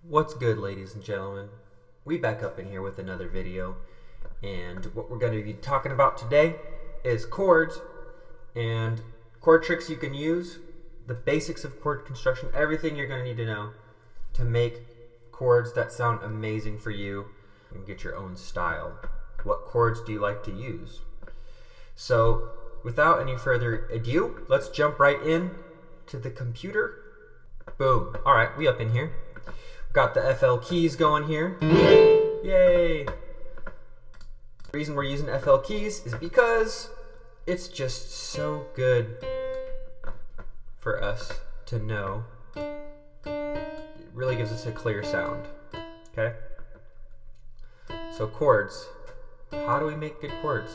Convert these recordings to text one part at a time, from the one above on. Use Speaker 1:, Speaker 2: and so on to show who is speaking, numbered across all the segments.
Speaker 1: What's good, ladies and gentlemen? We back up in here with another video, and what we're going to be talking about today is chords and chord tricks you can use, the basics of chord construction, everything you're going to need to know to make chords that sound amazing for you and get your own style. What chords do you like to use? So without any further ado, let's jump right in to the computer. Boom. All right, we up in here. Got the FL keys going here. Yay! The reason we're using FL keys is because it's just so good for us to know. It really gives us a clear sound. Okay? So chords. How do we make good chords?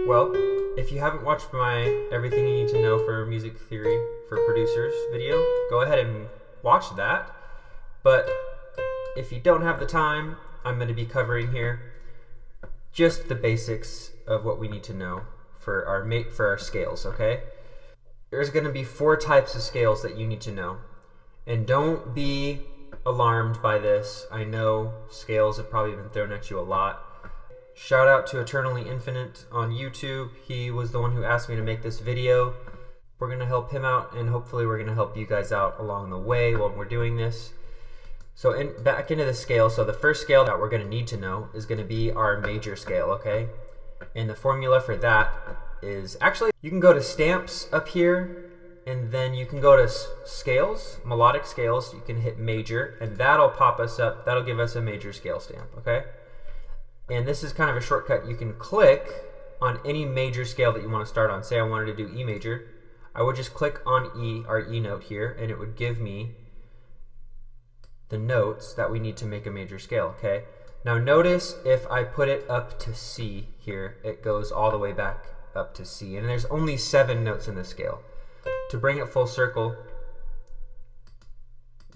Speaker 1: Well, if you haven't watched my Everything You Need to Know for Music Theory for Producers video, go ahead and watch that. But if you don't have the time, I'm going to be covering here just the basics of what we need to know for our scales, okay? There's going to be 4 types of scales that you need to know. And don't be alarmed by this. I know scales have probably been thrown at you a lot. Shout out to Eternally Infinite on YouTube. He was the one who asked me to make this video. We're going to help him out, and hopefully we're going to help you guys out along the way while we're doing this. So back into the scale. So the first scale that we're going to need to know is going to be our major scale, okay? And the formula for that is actually, you can go to stamps up here, and then you can go to scales, melodic scales. You can hit major, and that'll pop us up. That'll give us a major scale stamp, okay? And this is kind of a shortcut. You can click on any major scale that you want to start on. Say I wanted to do E major. I would just click on E, our E note here, and it would give me the notes that we need to make a major scale, okay? Now notice if I put it up to C here, it goes all the way back up to C. And there's only 7 notes in this scale. To bring it full circle,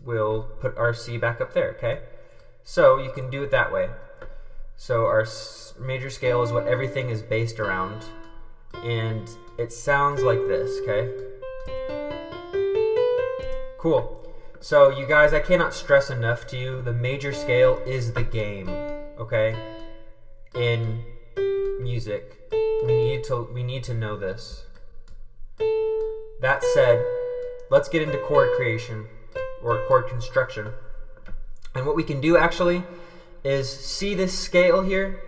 Speaker 1: we'll put our C back up there, okay? So you can do it that way. So our major scale is what everything is based around, and it sounds like this, okay? Cool. So you guys, I cannot stress enough to you, the major scale is the game, okay? In music, we need to know this. That said, let's get into chord creation or chord construction. And what we can do actually is, see this scale here?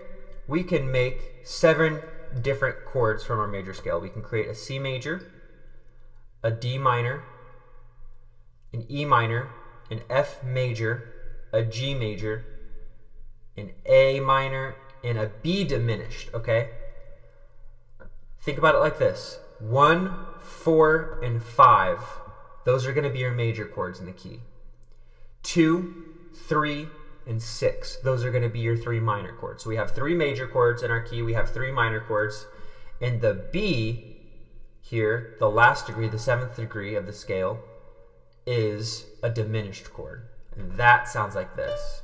Speaker 1: We can make 7 different chords from our major scale. We can create a C major, a D minor, an E minor, an F major, a G major, an A minor, and a B diminished, okay? Think about it like this. 1, 4, and 5. Those are going to be your major chords in the key. 2, 3, and 6. Those are going to be your 3 minor chords. So we have 3 major chords in our key. We have 3 minor chords. And the B here, the last degree, the 7th degree of the scale, is a diminished chord. And that sounds like this.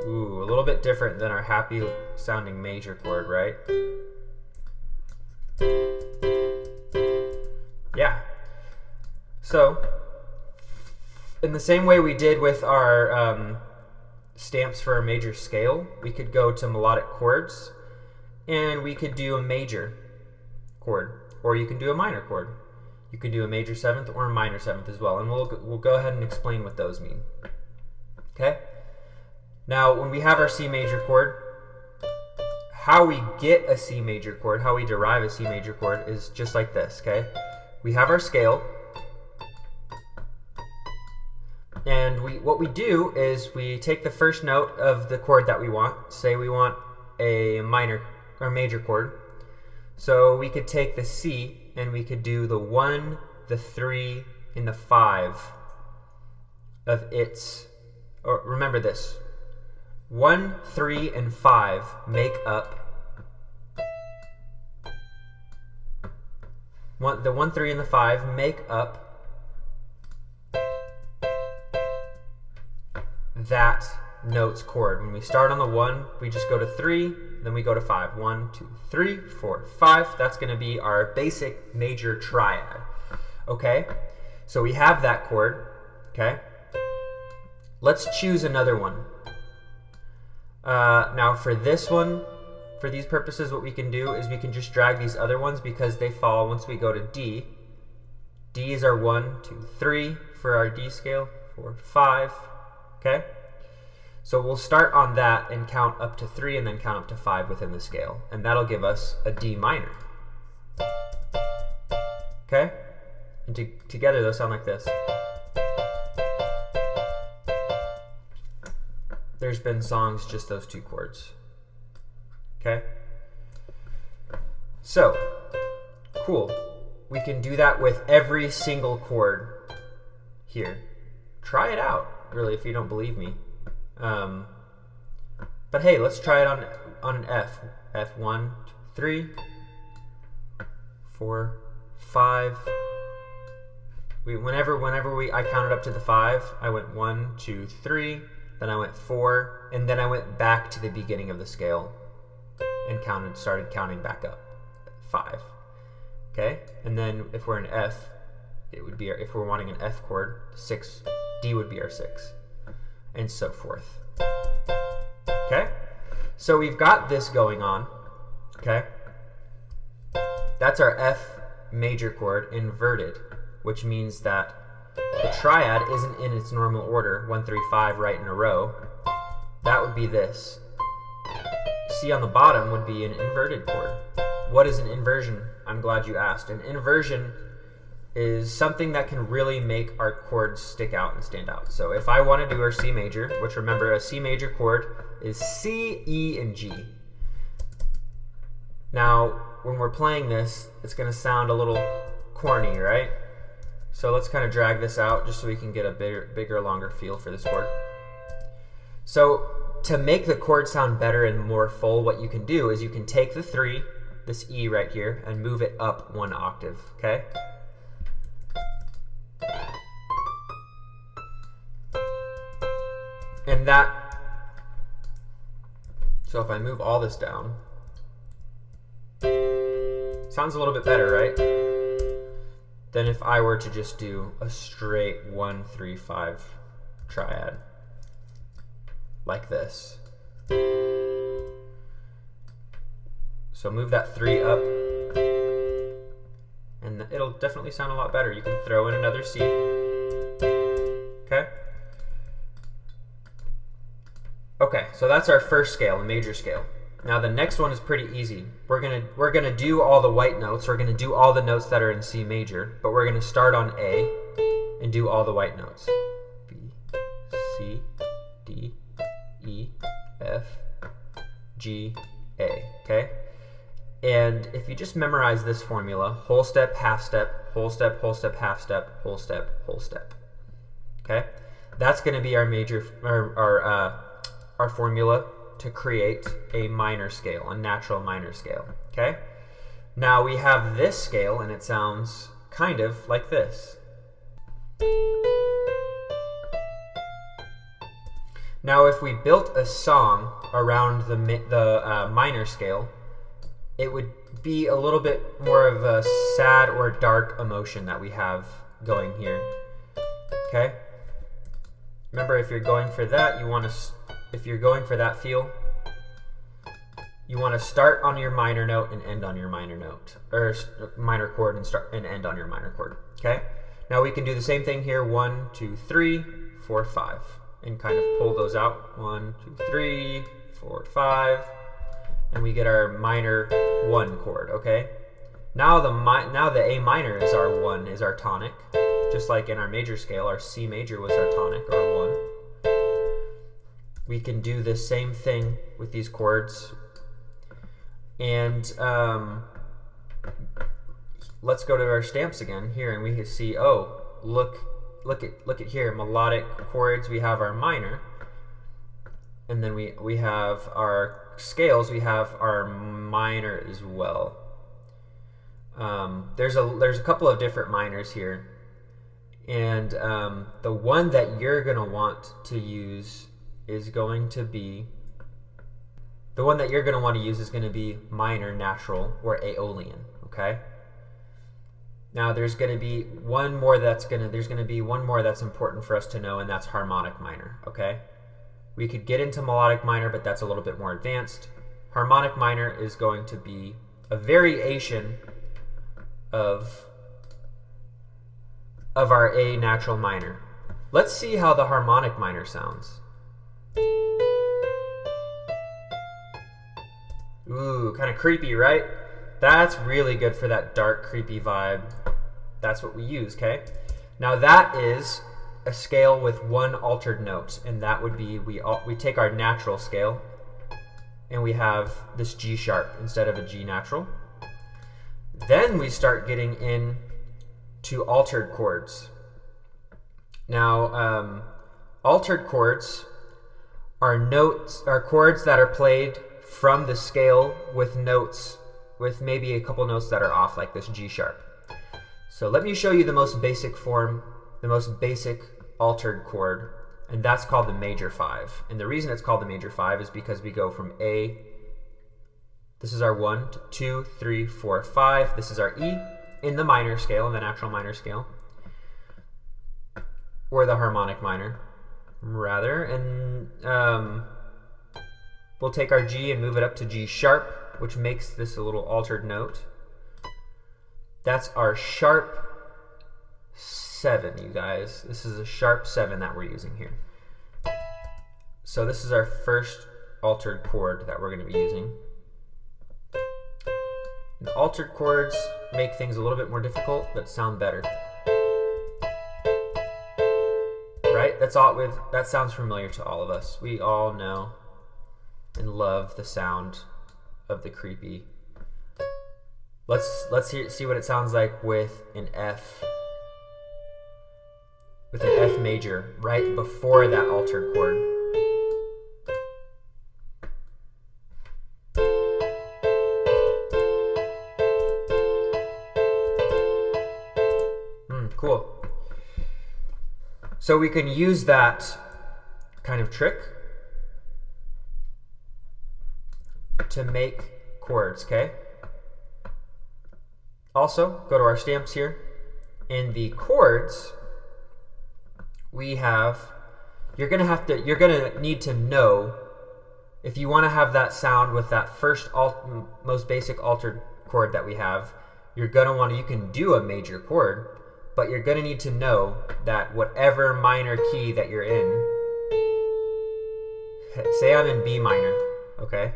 Speaker 1: Ooh, a little bit different than our happy sounding major chord, right? Yeah. So in the same way we did with our stamps for a major scale, we could go to melodic chords and we could do a major chord, or you can do a minor chord. You can do a major 7th or a minor 7th as well, and we'll go ahead and explain what those mean. Okay? Now, when we have our C major chord, how we get a C major chord, how we derive a C major chord is just like this, okay? We have our scale, and what we do is we take the first note of the chord that we want. Say we want a minor or major chord. So we could take the C and we could do the 1, the 3, and the 5 of its, or remember this, 1, 3, and 5 make up the 1, 3, and the 5 make up that note's chord. When we start on the 1, we just go to 3, then we go to 5. 1, 2, 3, 4, 5. That's going to be our basic major triad. Okay, so we have that chord. Okay, let's choose another one. Now for this one, for these purposes, what we can do is we can just drag these other ones because they fall once we go to D. D is our 1, 2, 3 for our D scale, 4, 5. Okay, so we'll start on that and count up to 3 and then count up to 5 within the scale, and that'll give us a D minor. Okay, and together they'll sound like this. There's been songs just those two chords. Okay, so cool. We can do that with every single chord here. Try it out, really, if you don't believe me. But hey, let's try it on an F. F, 1, 2, 3, 4, 5. I counted up to the 5, I went 1, 2, 3, then I went 4, and then I went back to the beginning of the scale and started counting back up. 5. Okay, and then if we're in F, it would be if we're wanting an F chord, 6, D would be our 6, and so forth. Okay, so we've got this going on. Okay, that's our F major chord inverted, which means that the triad isn't in its normal order, 1, 3, 5 right in a row. That would be this. C on the bottom would be an inverted chord. What is an inversion? I'm glad you asked. An inversion is something that can really make our chords stick out and stand out. So if I want to do our C major, which remember a C major chord is C, E, and G. Now, when we're playing this, it's going to sound a little corny, right? So let's kind of drag this out just so we can get a bigger, longer feel for this chord. So to make the chord sound better and more full, what you can do is you can take the 3, this E right here, and move it up 1 octave, okay? And that, so if I move all this down, sounds a little bit better, right? Than if I were to just do a straight 1, 3, 5 triad like this. So move that 3 up, and it'll definitely sound a lot better. You can throw in another C. Okay? Okay, so that's our first scale, a major scale. Now the next one is pretty easy. We're gonna do all the white notes. We're gonna do all the notes that are in C major, but we're gonna start on A and do all the white notes. B, C, D, E, F, G, A. Okay? And if you just memorize this formula, whole step, half step, whole step, whole step, half step, whole step, whole step. Okay? That's gonna be our major, our formula to create a minor scale, a natural minor scale. Okay? Now we have this scale and it sounds kind of like this. Now if we built a song around the minor scale, it would be a little bit more of a sad or dark emotion that we have going here. Okay? Remember, if you're going for that, if you're going for that feel, you want to start on your minor note and end on your minor note, or minor chord and start and end on your minor chord. Okay? Now we can do the same thing here, 1, 2, 3, 4, 5, and kind of pull those out. 1, 2, 3, 4, 5, and we get our minor 1 chord. Okay? Now the A minor is our 1, is our tonic, just like in our major scale, our C major was our tonic, or 1. We can do the same thing with these chords. And let's go to our stamps again here, and we can see, oh, look at here, melodic chords. We have our minor, and then we have our scales. We have our minor as well. There's a couple of different minors here, and the one that you're gonna want to use is going to be The one that you're going to want to use is going to be minor, natural, or Aeolian, okay? Now there's going to be one more that's important for us to know, and that's harmonic minor, okay? We could get into melodic minor, but that's a little bit more advanced. Harmonic minor is going to be a variation of our A natural minor. Let's see how the harmonic minor sounds. Ooh, kind of creepy, right? That's really good for that dark, creepy vibe. That's what we use, okay? Now that is a scale with one altered note, and that would be, we take our natural scale, and we have this G sharp instead of a G natural. Then we start getting in to altered chords. Now, altered chords are chords that are played from the scale with notes, with maybe a couple notes that are off, like this G sharp. So let me show you the most basic form, the most basic altered chord, and that's called the major 5. And the reason it's called the major 5 is because we go from A, this is our 1, 2, 3, 4, 5, this is our E in the minor scale, in the natural minor scale, or the harmonic minor, rather, and we'll take our G and move it up to G sharp, which makes this a little altered note. That's our sharp 7, you guys. This is a sharp 7 that we're using here. So this is our first altered chord that we're going to be using. The altered chords make things a little bit more difficult, but sound better. Right? That sounds familiar to all of us. We all know and love the sound of the creepy. Let's see what it sounds like with an F. With an F major right before that altered chord. Cool. So we can use that kind of trick to make chords, okay? Also, go to our stamps here. In the chords, we have, you're gonna need to know, if you want to have that sound with that first most basic altered chord that we have, you can do a major chord, but you're gonna need to know that whatever minor key that you're in, say I'm in B minor, okay?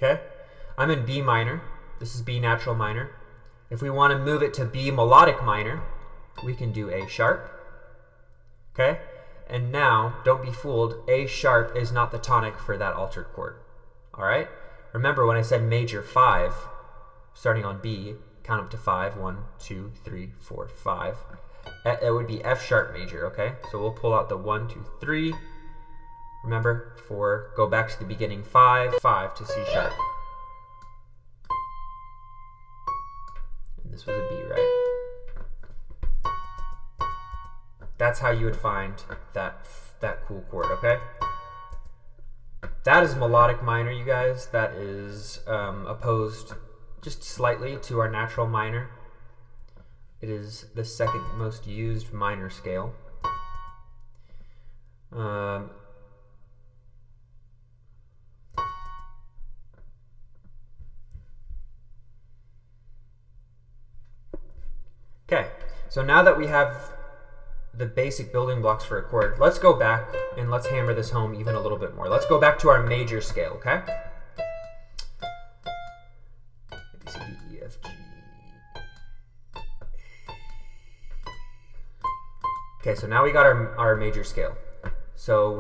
Speaker 1: Okay, I'm in B minor. This is B natural minor. If we want to move it to B melodic minor, we can do A sharp. Okay, and now don't be fooled. A sharp is not the tonic for that altered chord. All right. Remember when I said major 5, starting on B, count up to 5. 1, 2, 3, 4, 5. It would be F sharp major. Okay, so we'll pull out the 1, 2, 3. Remember, 4, go back to the beginning, 5, 5 to C sharp. And this was a B, right? That's how you would find that cool chord, okay? That is melodic minor, you guys. That is opposed just slightly to our natural minor. It is the second most used minor scale. Okay, so now that we have the basic building blocks for a chord, let's go back and let's hammer this home even a little bit more. Let's go back to our major scale, okay? A, B, C, D, E, F, G. Okay, so now we got our major scale. So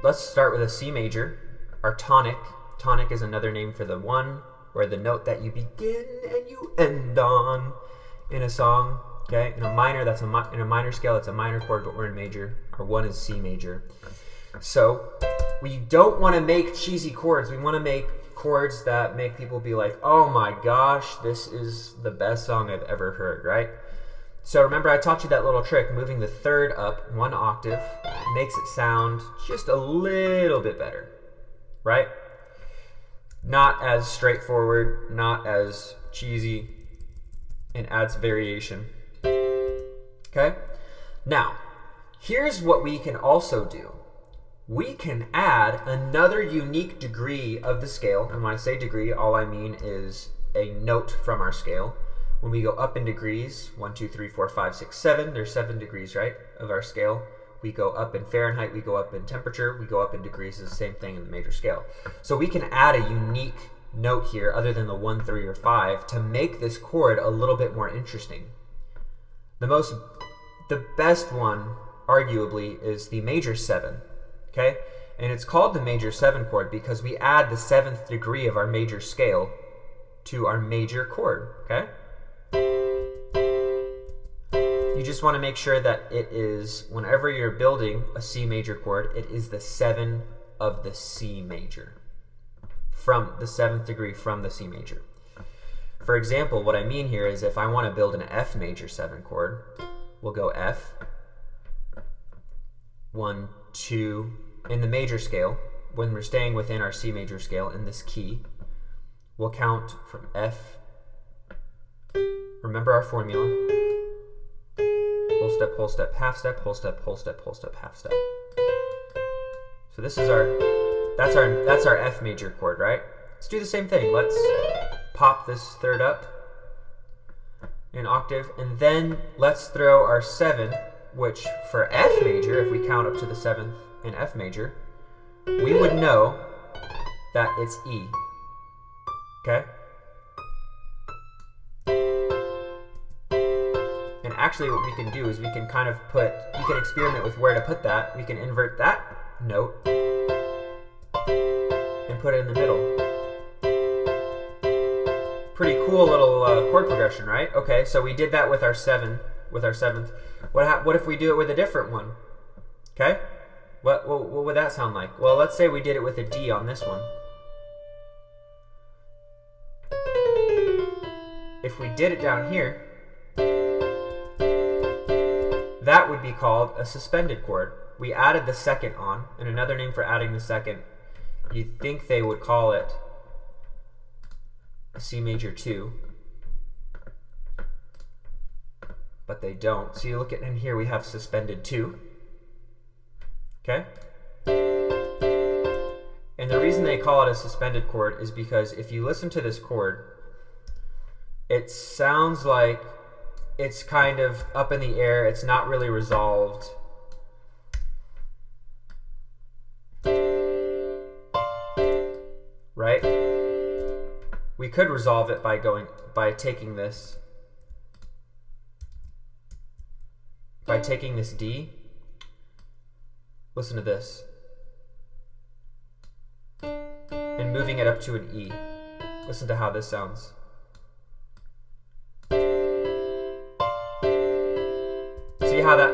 Speaker 1: let's start with a C major, our tonic. Tonic is another name for the one, or the note that you begin and you end on in a song, okay? In a minor, in a minor scale, it's a minor chord, but we're in major. Our 1 is C major. So we don't want to make cheesy chords. We want to make chords that make people be like, oh my gosh, this is the best song I've ever heard, right? So remember I taught you that little trick, moving the third up 1 octave makes it sound just a little bit better, right? Not as straightforward, not as cheesy, and adds variation. Okay? Now, here's what we can also do. We can add another unique degree of the scale, and when I say degree, all I mean is a note from our scale. When we go up in degrees, 1, 2, 3, 4, 5, 6, 7, there's 7 degrees, right, of our scale. We go up in Fahrenheit, we go up in temperature, we go up in degrees, it's the same thing in the major scale. So we can add a unique note here, other than the 1, 3, or 5, to make this chord a little bit more interesting. The best one, arguably, is the major 7, okay? And it's called the major 7 chord because we add the 7th degree of our major scale to our major chord, okay? You just want to make sure that it is, whenever you're building a C major chord, it is the 7 of the C major, from the 7th degree from the C major. For example, what I mean here is if I want to build an F major 7 chord, we'll go F, 1, 2, in the major scale, when we're staying within our C major scale in this key, we'll count from F, remember our formula, whole step, whole step, half step, whole step, whole step, whole step, half step. So this is that's our F major chord, right? Let's do the same thing. Let's pop this third up an octave, and then let's throw our 7, which for F major, if we count up to the 7th in F major, we would know that it's E, okay? And actually what we can do is we can kind of you can experiment with where to put that. We can invert that note and put it in the middle. Pretty cool little chord progression, right? Okay, so we did that with our 7, with our 7th. What if we do it with a different one? Okay? What would that sound like? Well, let's say we did it with a D on this one. If we did it down here, that would be called a suspended chord. We added the 2nd on, and another name for adding the 2nd, you'd think they would call it a C major 2, but they don't. So you look at, and here we have suspended 2, okay? And the reason they call it a suspended chord is because if you listen to this chord, it sounds like it's kind of up in the air, it's not really resolved. Right? We could resolve it by taking this D. Listen to this. And moving it up to an E. Listen to how this sounds. See how that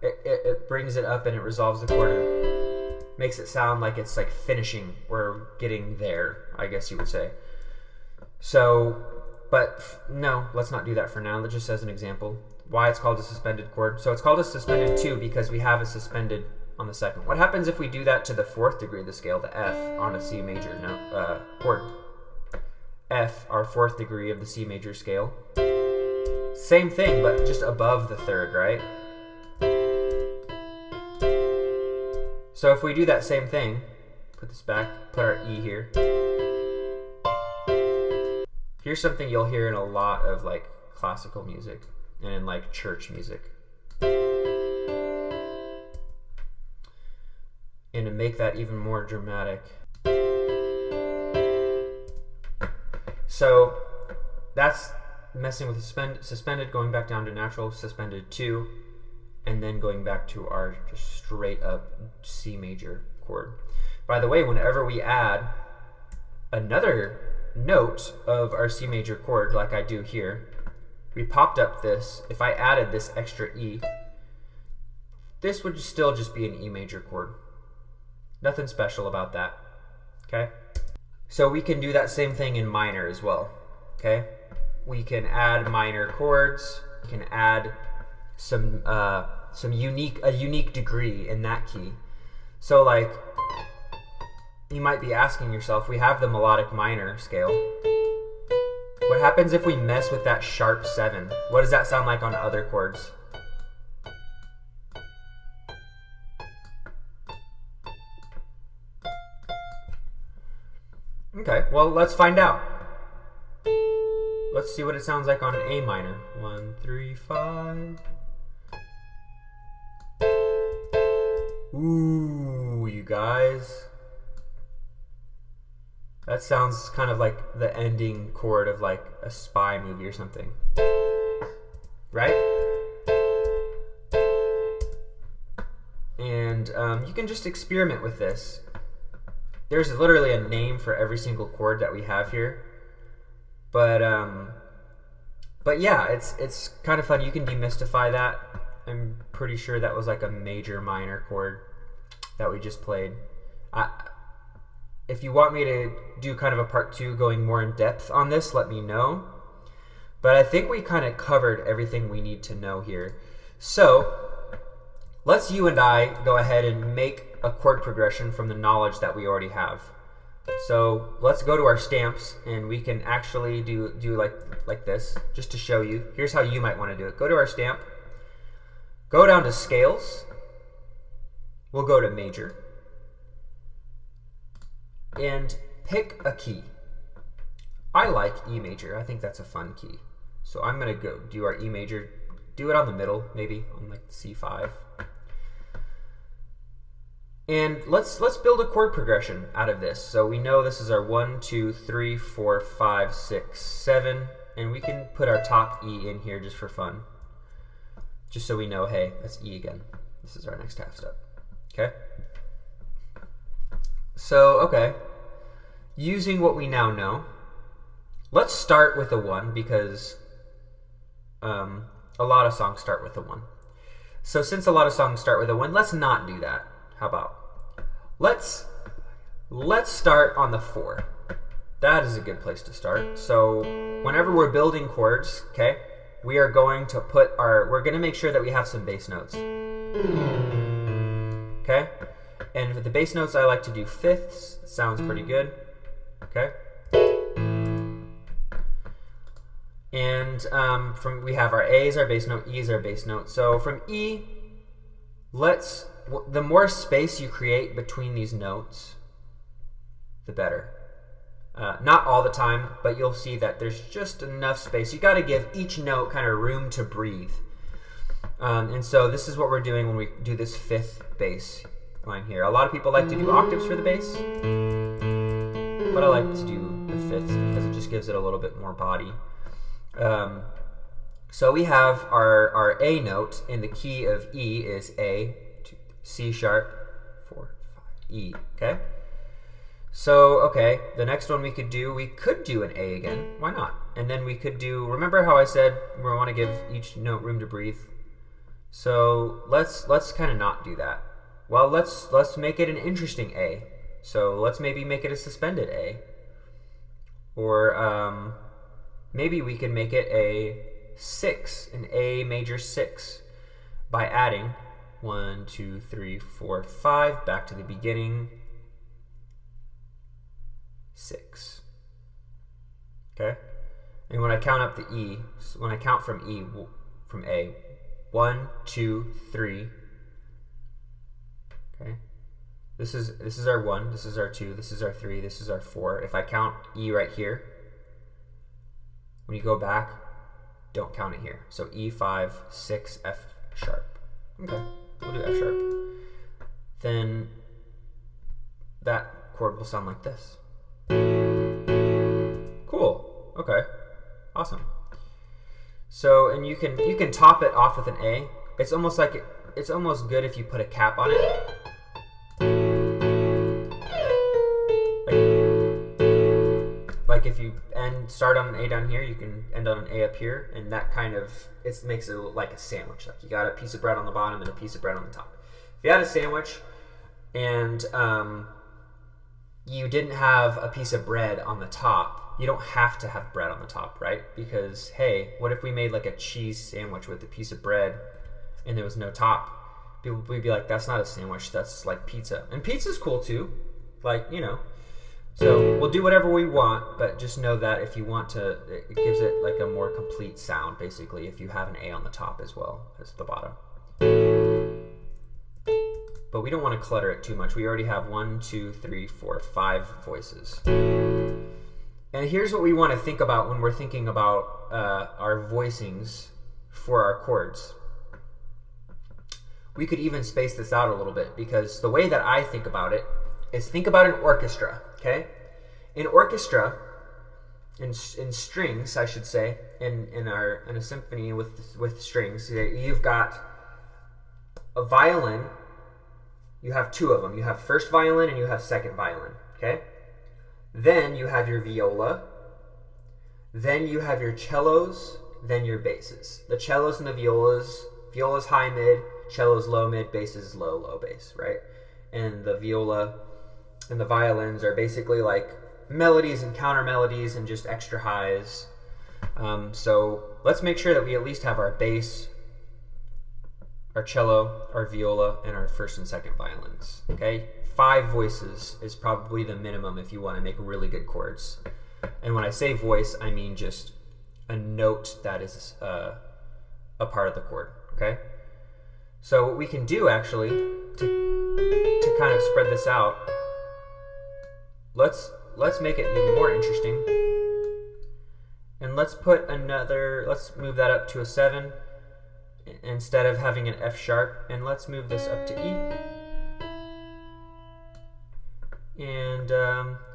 Speaker 1: it brings it up and it resolves the chord and makes it sound like it's like finishing or getting there, I guess you would say. So, but no, let's not do that for now. Just as an example, why it's called a suspended chord. So it's called a suspended 2 because we have a suspended on the 2nd. What happens if we do that to the 4th degree of the scale, the F, on a C major chord? F, our 4th degree of the C major scale. Same thing, but just above the 3rd, right? So if we do that same thing, put this back, put our E here. Here's something you'll hear in a lot of like classical music and in like church music. And to make that even more dramatic. So that's messing with suspended, going back down to natural, suspended 2, and then going back to our just straight up C major chord. By the way, whenever we add another note of our C major chord, like I do here, we popped up this, if I added this extra E, this would still just be an E major chord. Nothing special about that, okay? So we can do that same thing in minor as well. Okay, we can add minor chords. We can add a unique degree in that key. So like, you might be asking yourself, we have the melodic minor scale. What happens if we mess with that sharp 7? What does that sound like on other chords? Okay, well, let's find out. Let's see what it sounds like on A minor. 1, 3, 5. Ooh, you guys. That sounds kind of like the ending chord of like a spy movie or something. Right? And you can just experiment with this. There's literally a name for every single chord that we have here. But yeah, it's kind of fun. You can demystify that. I'm pretty sure that was like a major minor chord that we just played. If you want me to do kind of a part 2 going more in depth on this, let me know. But I think we kind of covered everything we need to know here. So let's you and I go ahead and make a chord progression from the knowledge that we already have. So let's go to our stamps, and we can actually do like this, just to show you. Here's how you might want to do it. Go to our stamp, go down to scales, we'll go to major, and pick a key. I like E major. I think that's a fun key. So I'm going to go do our E major, do it on the middle, maybe on like C5. And let's build a chord progression out of this. So we know this is our 1, 2, 3, 4, 5, 6, 7, and we can put our top E in here just for fun. Just so we know, hey, that's E again. This is our next half step. Okay? So, okay, using what we now know, let's start with a 1 because a lot of songs start with a 1. So since a lot of songs start with a 1, let's not do that. How about let's start on the 4. That is a good place to start. So whenever we're building chords, okay, we are going to we're going to make sure that we have some bass notes. Okay? And with the bass notes, I like to do fifths. It sounds pretty good. Okay? And we have our A is our bass note, E is our bass note. So from E, the more space you create between these notes, the better. Not all the time, but you'll see that there's just enough space. You got to give each note kind of room to breathe. And so this is what we're doing when we do this 5th bass line here. A lot of people like to do octaves for the bass, but I like to do the 5ths because it just gives it a little bit more body. So we have our A note in the key of E is A, 2, C sharp, 4, 5, E, okay? So, okay, the next one we could do an A again, why not? And then we could do, remember how I said we want to give each note room to breathe? So let's kind of not do that. Well, let's make it an interesting A. So let's maybe make it a suspended A. Or maybe we can make it a 6, an A major 6, by adding 1, 2, 3, 4, 5, back to the beginning, 6. Okay? And when I count up the E, when I count from E, from A, 1, 2, 3. Okay? This is our 1, this is our 2, this is our 3, this is our 4. If I count E right here, when you go back, don't count it here. So E5, 6, F sharp. Okay, we'll do F sharp. Then that chord will sound like this. Cool. Okay. Awesome. So, and you can top it off with an A. It's almost like it's almost good if you put a cap on it. Like if you start on an A down here, you can end on an A up here, and that kind of makes it like a sandwich. Like you got a piece of bread on the bottom and a piece of bread on the top. If you had a sandwich, and you didn't have a piece of bread on the top, you don't have to have bread on the top, right? Because, hey, what if we made like a cheese sandwich with a piece of bread and there was no top? People would be like, that's not a sandwich, that's like pizza. And pizza's cool too, like, you know. So we'll do whatever we want, but just know that if you want to, it gives it like a more complete sound, basically, if you have an A on the top as well as the bottom. But we don't want to clutter it too much. We already have 1, 2, 3, 4, 5 voices. And here's what we want to think about when we're thinking about our voicings for our chords. We could even space this out a little bit, because the way that I think about it is, think about an orchestra, okay? In orchestra, in strings, I should say, in a symphony with strings, you've got a violin. You have 2 of them. You have first violin and you have second violin, okay? Then you have your viola. Then you have your cellos, then your basses. The cellos and the viola's high mid, cello's low mid, bass is low low bass, right? And the viola and the violins are basically like melodies and counter melodies and just extra highs. So let's make sure that we at least have our bass, our cello, our viola, and our first and second violins, okay? 5 voices is probably the minimum if you want to make really good chords. And when I say voice, I mean just a note that is a part of the chord, okay? So what we can do, actually, to kind of spread this out, let's make it even more interesting. And let's move that up to a 7 instead of having an F sharp, and let's move this up to E. And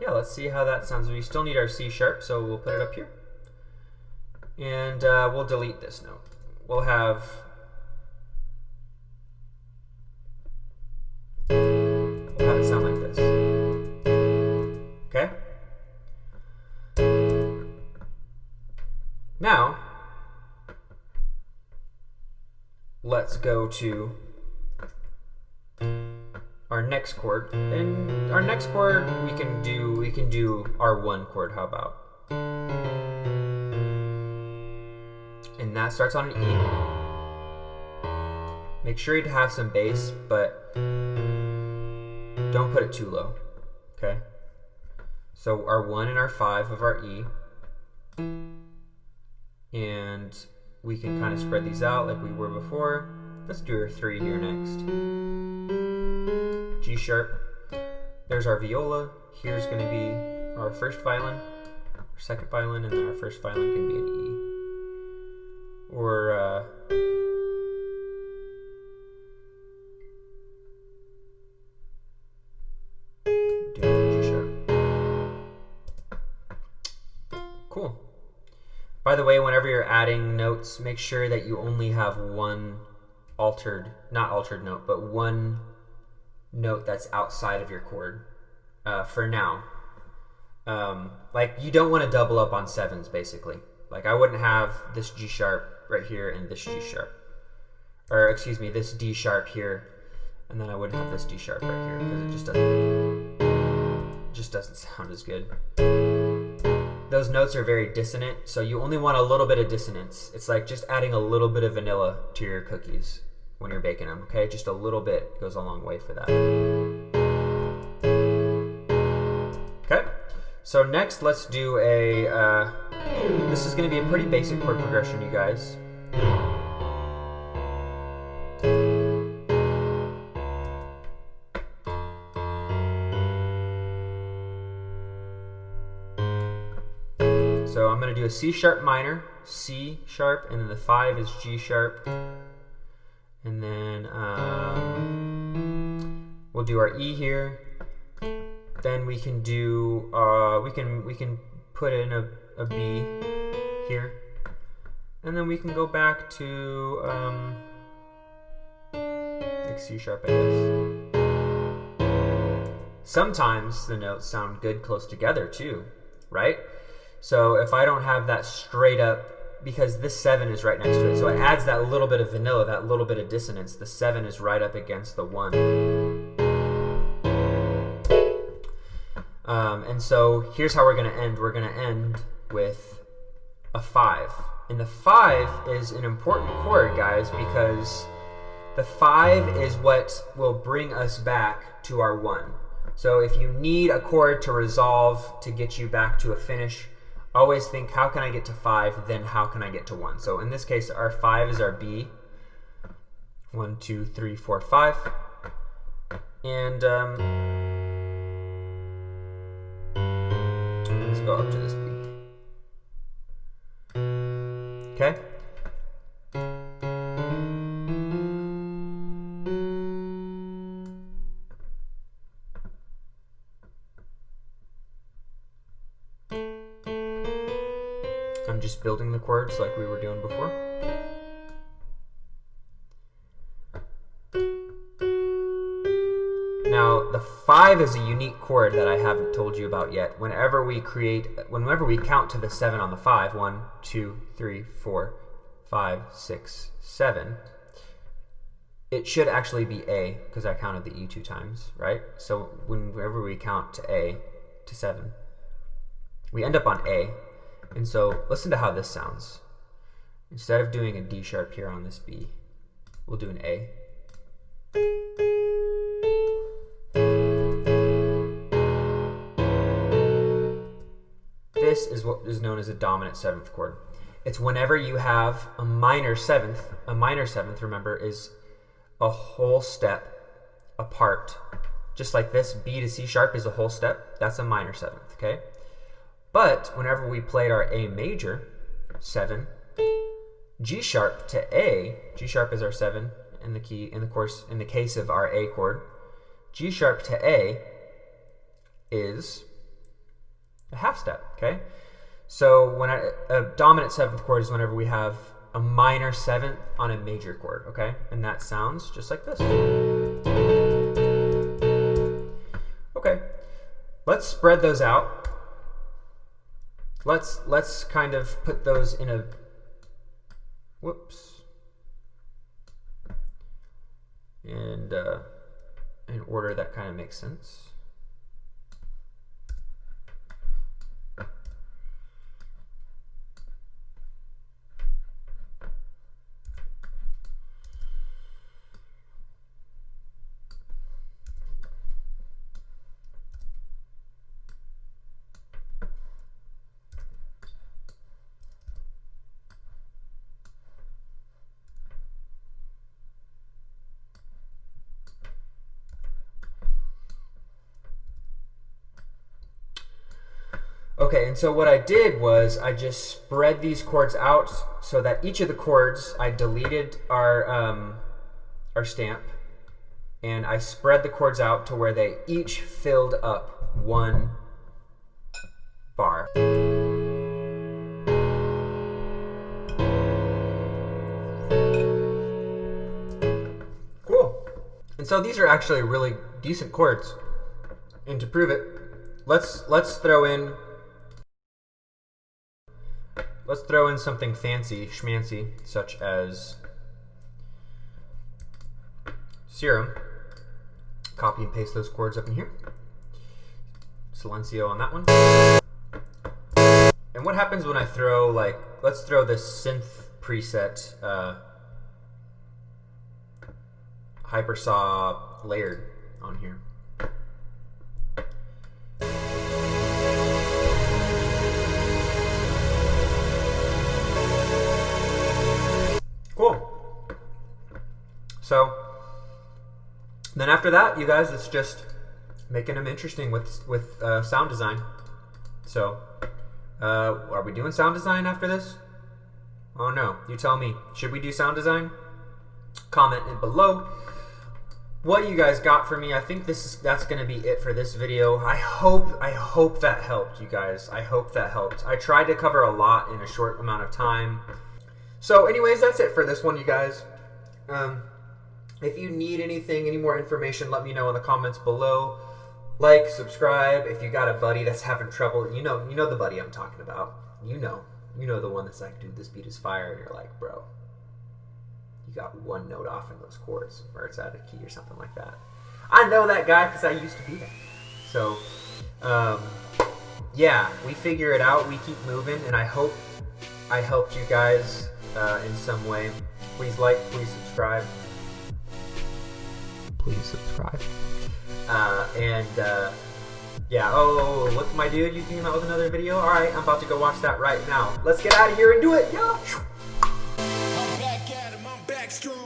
Speaker 1: yeah, let's see how that sounds. We still need our C sharp, so we'll put it up here. And we'll delete this note. We'll have it sound like this. Okay? Now, let's go to our next chord. And our next chord we can do our 1 chord, how about? And that starts on an E. Make sure you have some bass, but don't put it too low, okay? So our 1 and our 5 of our E, and we can kind of spread these out like we were before. Let's do our 3 here next. G sharp, there's our viola, here's going to be our first violin, our second violin, and then our first violin can be an E. Or G sharp. Cool. By the way, whenever you're adding notes, make sure that you only have one not altered note, but one note that's outside of your chord for now. Like, you don't want to double up on 7s, basically. Like, I wouldn't have this G sharp right here and this G sharp. Or, excuse me, this D sharp here, and then I wouldn't have this D sharp right here, because it just doesn't sound as good. Those notes are very dissonant, so you only want a little bit of dissonance. It's like just adding a little bit of vanilla to your cookies when you're baking them, okay? Just a little bit goes a long way for that. Okay, so next let's do a, this is gonna be a pretty basic chord progression, you guys. So I'm going to do a C sharp minor, C sharp, and then the 5 is G sharp. And then we'll do our E here. Then we can do, we can put in a B here. And then we can go back to like C sharp, I guess. Sometimes the notes sound good close together too, right? So if I don't have that straight up, because this 7 is right next to it, so it adds that little bit of vanilla, that little bit of dissonance. The 7 is right up against the 1. And so here's how we're going to end. We're going to end with a 5. And the 5 is an important chord, guys, because the 5 is what will bring us back to our 1. So if you need a chord to resolve to get you back to a finish, always think, how can I get to 5, then how can I get to 1? So in this case, our 5 is our B. 1, 2, 3, 4, 5. And let's go up to this B. Okay? I'm just building the chords like we were doing before. Now, the 5 is a unique chord that I haven't told you about yet. Whenever we count to the 7 on the 5, 1, 2, 3, 4, 5, 6, 7, it should actually be A, because I counted the E 2 times, right? So whenever we count to A, to 7, we end up on A. And so listen to how this sounds. Instead of doing a D sharp here on this B, we'll do an A. This is what is known as a dominant 7th chord. It's whenever you have a minor 7th. A minor 7th, remember, is a whole step apart. Just like this, B to C sharp is a whole step. That's a minor 7th, okay? But whenever we played our A major, 7, G sharp to A, G sharp is our 7 in the key, in the case of our A chord. G sharp to A is a half step, okay? So when a dominant 7th chord is whenever we have a minor 7th on a major chord, okay? And that sounds just like this. Okay, let's spread those out. Let's kind of put those in a, whoops, and in order that kind of makes sense. Okay, and so what I did was I just spread these chords out so that each of the chords, I deleted our stamp, and I spread the chords out to where they each filled up 1 bar. Cool. And so these are actually really decent chords. And to prove it, let's throw in something fancy, schmancy, such as Serum. Copy and paste those chords up in here. Silencio on that one. And what happens when I throw, like, let's throw this synth preset, Hypersaw layered on here. Cool. So then after that, you guys, it's just making them interesting with sound design. So are we doing sound design after this? Oh no, you tell me. Should we do sound design? Comment it below what you guys got for me. I think that's gonna be it for this video. I hope that helped, you guys. I hope that helped. I tried to cover a lot in a short amount of time. So anyways, that's it for this one, you guys. If you need anything, any more information, let me know in the comments below. Like, subscribe. If you got a buddy that's having trouble, you know the buddy I'm talking about. You know the one that's like, dude, this beat is fire, and you're like, bro, you got 1 note off in those chords, or it's out of key or something like that. I know that guy because I used to be that. So Yeah, we figure it out. We keep moving, and I hope I helped you guys in some way. Please like, please subscribe. Please subscribe. Yeah, oh, look, my dude, you came out with another video? Alright, I'm about to go watch that right now. Let's get out of here and do it, yo!
Speaker 2: I'm back at him, I'm back strong.